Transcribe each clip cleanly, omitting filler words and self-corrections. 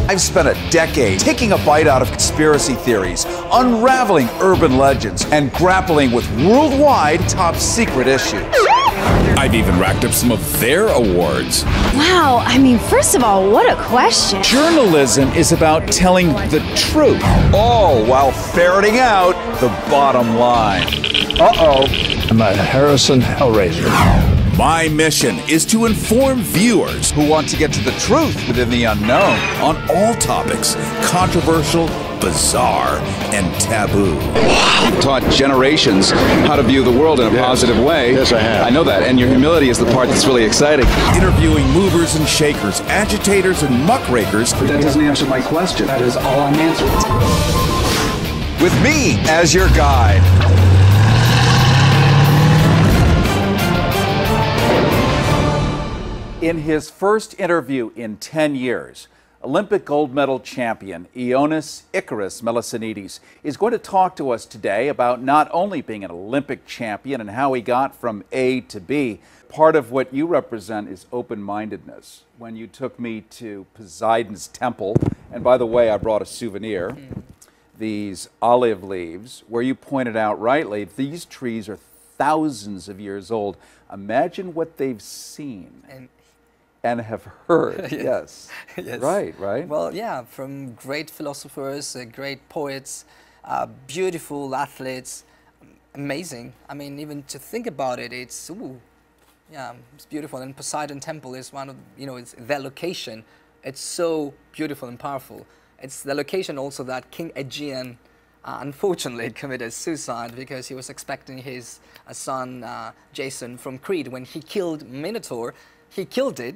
I've spent a decade taking a bite out of conspiracy theories, unraveling urban legends, and grappling with worldwide top secret issues. I've even racked up some of their awards. Wow, I mean, first of all, what a question. Journalism is about telling the truth, all while ferreting out the bottom line. Uh-oh. I'm a Harrison Hellraiser. My mission is to inform viewers Who want to get to the truth within the unknown. on all topics, controversial, bizarre, and taboo. You've taught generations how to view the world in a positive way. Yes, I have. I know that, and your humility is the part that's really exciting. Interviewing movers and shakers, agitators and muckrakers. That doesn't answer my question. That is all I'm answering. With me as your guide. In his first interview in 10 years, Olympic gold medal champion Ioannis Melissinidis is going to talk to us today about not only being an Olympic champion and how he got from A to B. Part of what you represent is open-mindedness. When you took me to Poseidon's temple, and by the way, I brought a souvenir, these olive leaves, where you pointed out rightly, these trees are thousands of years old. Imagine what they've seen and have heard. Yes. Yes. Right. Well, yeah, from great philosophers, great poets, beautiful athletes, amazing. I mean, even to think about it, it's, yeah, it's beautiful. And Poseidon Temple is one of, it's their location. It's so beautiful and powerful. It's the location also that King Aegean unfortunately committed suicide because he was expecting his son Jason from Crete. When he killed Minotaur, he killed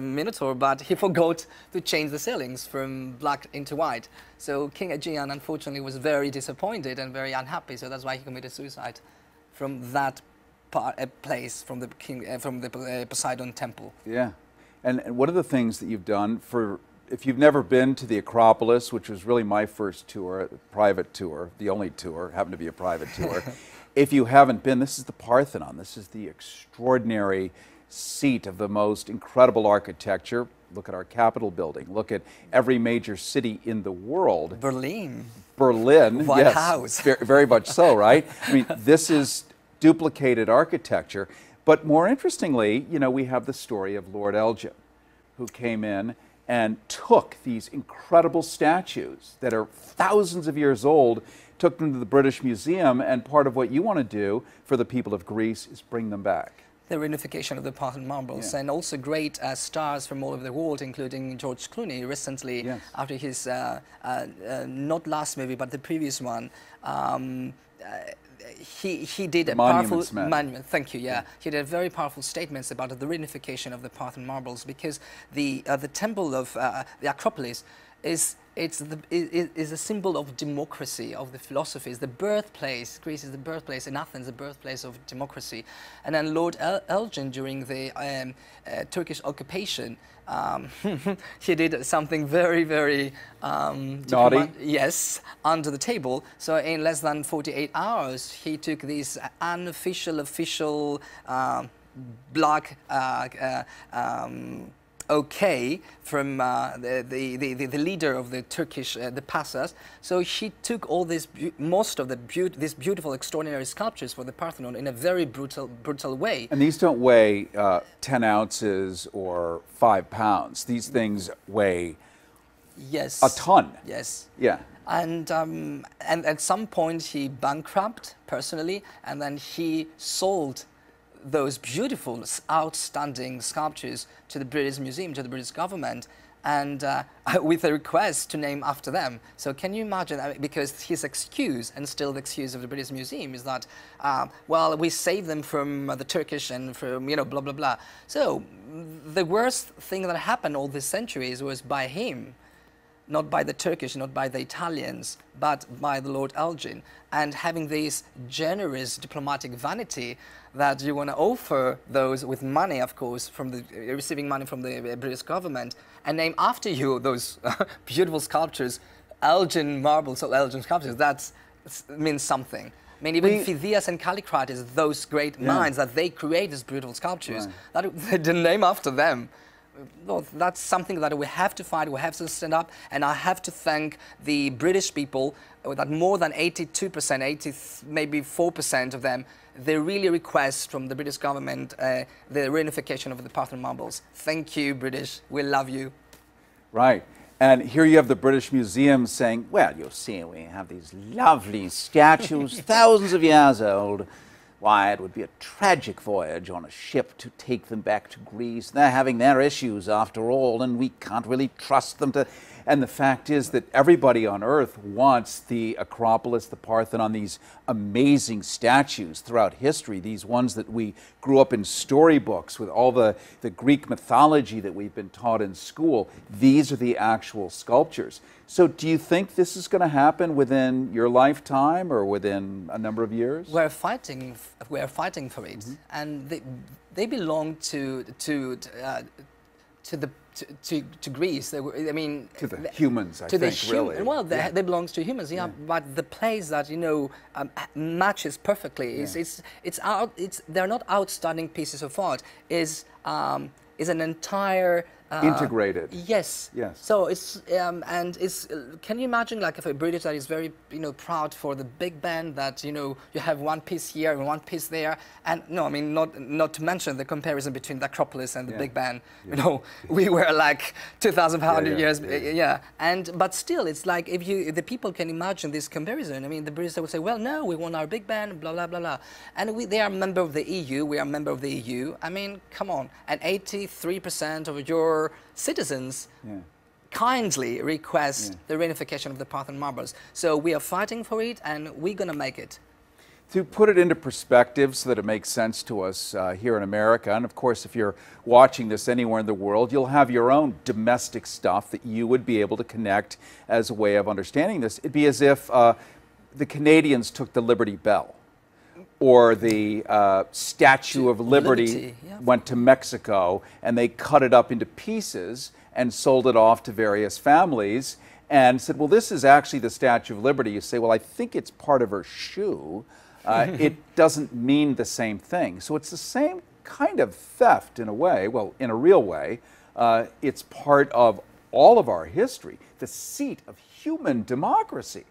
Minotaur, but he forgot to change the ceilings from black into white. So King Aegean unfortunately was very disappointed and very unhappy. So that's why he committed suicide from that place, from the Poseidon Temple. Yeah, and one of the things that you've done for, if you've never been to the Acropolis, which was really my first tour, private tour, the only tour, happened to be a private tour. If you haven't been, this is the Parthenon. This is the extraordinary seat of the most incredible architecture. Look at our Capitol building. Look at every major city in the world. Berlin. White yes, House. Very much so, right? I mean, this is duplicated architecture. But more interestingly, we have the story of Lord Elgin, who came in and took these incredible statues that are thousands of years old, took them to the British Museum, and part of what you want to do for the people of Greece is bring them back. The reunification of the Parthenon marbles, and also great stars from all over the world, including George Clooney recently, after his, not last movie, but the previous one, he did a powerful monument. Thank you. Yeah, he did very powerful statements about the reunification of the Parthenon marbles, because the temple of the Acropolis is a symbol of democracy, of the philosophies, the birthplace. Greece is the birthplace, and Athens the birthplace of democracy. And then Lord Elgin, during the Turkish occupation, he did something very, very naughty. Yes, under the table. So in less than 48 hours, he took these unofficial, official black okay from the leader of the Turkish, the Passas. So she took all this, most of these beautiful, extraordinary sculptures for the Parthenon in a very brutal way. And these don't weigh 10 ounces or 5 pounds. These things weigh a ton. Yes. Yeah. And at some point he bankrupt personally, and then he sold those beautiful, outstanding sculptures to the British Museum, to the British government, and with a request to name after them. So can you imagine, because his excuse, and still the excuse of the British Museum, is that, well, we saved them from the Turkish and from, blah, blah, blah. So the worst thing that happened all these centuries was by him, not by the Turkish, not by the Italians, but by the Lord Elgin, and having this generous diplomatic vanity that you want to offer those with money, of course, from the receiving money from the British government, and name after you those beautiful sculptures, Elgin marbles or Elgin sculptures. That means something. I mean, even Phidias and Callicrates, those great minds that they create these beautiful sculptures, that the name after them well, that's something that we have to fight, we have to stand up, and I have to thank the British people, that more than 82%, maybe 4% of them, they really request from the British government the reunification of the Parthenon marbles. Thank you, British, we love you. Right. And here you have the British Museum saying, well, you see, we have these lovely statues, thousands of years old. Why, it would be a tragic voyage on a ship to take them back to Greece. They're having their issues after all, and we can't really trust them to... And the fact is that everybody on Earth wants the Acropolis, the Parthenon, these amazing statues throughout history, these ones that we grew up in storybooks with all the Greek mythology that we've been taught in school. These are the actual sculptures. So do you think this is going to happen within your lifetime or within a number of years? We're fighting for it, and they belong to Greece. I mean, to the humans, I think, really. Well, they belong to humans, yeah. But the place that matches perfectly they're not outstanding pieces of art. Is an entire integrated. Yes. Yes. So it's and it's. Can you imagine, like, if a British that is very proud for the Big Ben, that you have one piece here and one piece there, and no, I mean not to mention the comparison between the Acropolis and the Big Ben. We were like 2,500 years. But still, it's like if the people can imagine this comparison. I mean, the British would say, well, no, we want our Big Ben, blah blah blah blah, and they are a member of the EU. We are a member of the EU. I mean, come on, and 83% of your citizens kindly request the reunification of the Parthenon marbles. So we are fighting for it, and we're going to make it. To put it into perspective so that it makes sense to us here in America, and of course if you're watching this anywhere in the world, you'll have your own domestic stuff that you would be able to connect as a way of understanding this. It'd be as if the Canadians took the Liberty Bell, or the Statue of Liberty went to Mexico and they cut it up into pieces and sold it off to various families and said, well, this is actually the Statue of Liberty. You say, well, I think it's part of her shoe. It doesn't mean the same thing. So it's the same kind of theft in a way, well, in a real way. It's part of all of our history, the seat of human democracy.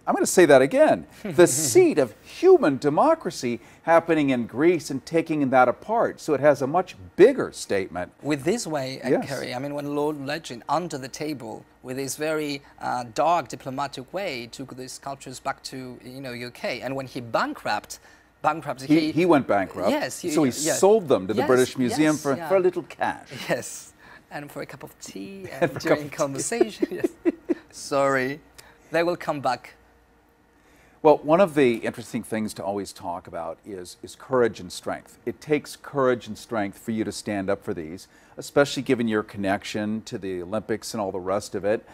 I'm going to say that again. The seat of human democracy happening in Greece and taking that apart. So it has a much bigger statement. With this way, Cary, I mean, when Lord Legend, under the table, with his very dark diplomatic way, took the sculptures back to UK, and when he bankrupt, he went bankrupt. Yes. So he sold them to the British Museum for a little cash. Yes, and for a cup of tea and during conversation. Sorry, they will come back. Well, one of the interesting things to always talk about is courage and strength. It takes courage and strength for you to stand up for these, especially given your connection to the Olympics and all the rest of it.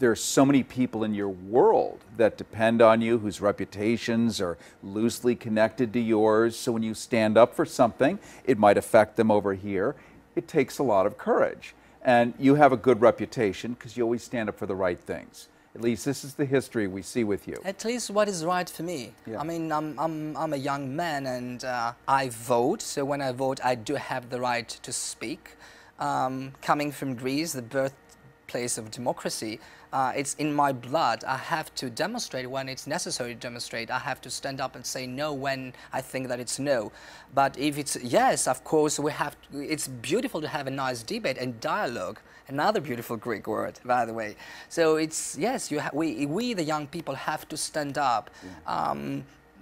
There's so many people in your world that depend on you, whose reputations are loosely connected to yours. So when you stand up for something, it might affect them over here. It takes a lot of courage. And you have a good reputation because you always stand up for the right things. At least this is the history we see with you. At least what is right for me. I mean, I'm a young man, and I vote. So when I vote, I do have the right to speak. Coming from Greece, the birthplace of democracy, it's in my blood. I have to demonstrate when it's necessary to demonstrate. I have to stand up and say no when I think that it's no. But if it's yes, of course, it's beautiful to have a nice debate and dialogue. Another beautiful Greek word, by the way. So it's, yes, we the young people have to stand up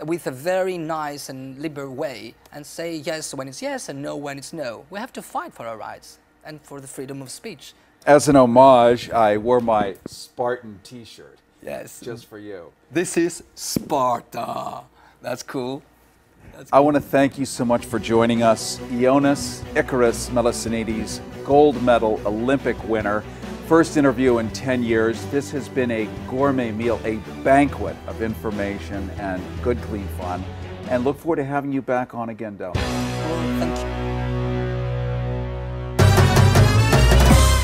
with a very nice and liberal way and say yes when it's yes and no when it's no. We have to fight for our rights and for the freedom of speech. As an homage, I wore my Spartan t-shirt. Yes. Just for you. This is Sparta. That's cool. I want to thank you so much for joining us. Ioannis Melssinidis, gold medal Olympic winner. First interview in 10 years. This has been a gourmet meal, a banquet of information and good, clean fun. And look forward to having you back on again, Del. Thank you.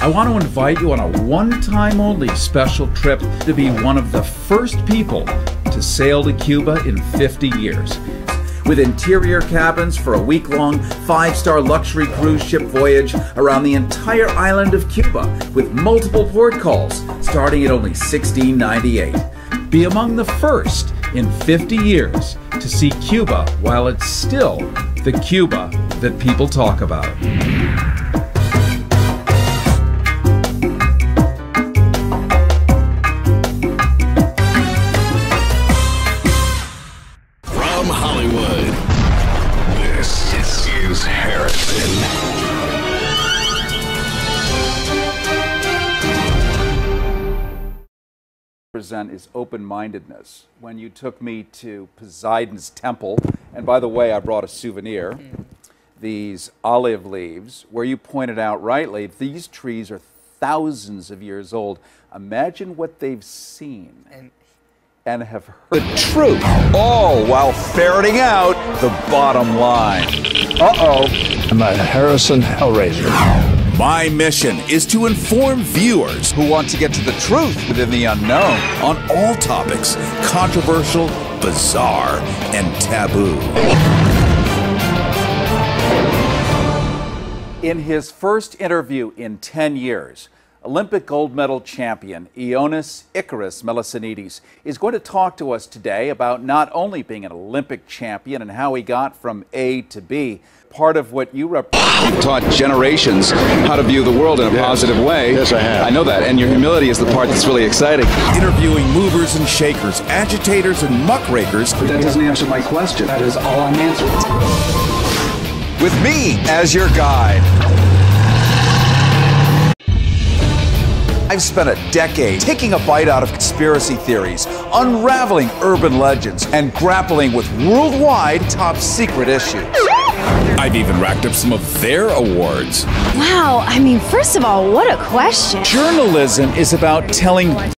I want to invite you on a one-time only special trip to be one of the first people to sail to Cuba in 50 years. with interior cabins for a week-long 5-star luxury cruise ship voyage around the entire island of Cuba with multiple port calls starting at only $16.98. Be among the first in 50 years to see Cuba while it's still the Cuba that people talk about. From Hollywood, this is Harrison. Present is open-mindedness. When you took me to Poseidon's temple, and by the way, I brought a souvenir, these olive leaves, where you pointed out rightly, these trees are thousands of years old. Imagine what they've seen and have heard. The truth, all while ferreting out the bottom line. I'm a Harrison Hellraiser. My mission is to inform viewers Who want to get to the truth within the unknown. on all topics, controversial, bizarre, and taboo. In his first interview in 10 years, Olympic gold medal champion Ioannis Melissinidis is going to talk to us today about not only being an Olympic champion and how he got from A to B, part of what you represent. You've taught generations how to view the world in a positive way. Yes, I have. I know that, and your humility is the part that's really exciting. Interviewing movers and shakers, agitators and muckrakers That doesn't answer my question. That is all I'm answering. With me as your guide. I've spent a decade taking a bite out of conspiracy theories, unraveling urban legends, and grappling with worldwide top secret issues. I've even racked up some of their awards. Wow, I mean, first of all, what a question. Journalism is about telling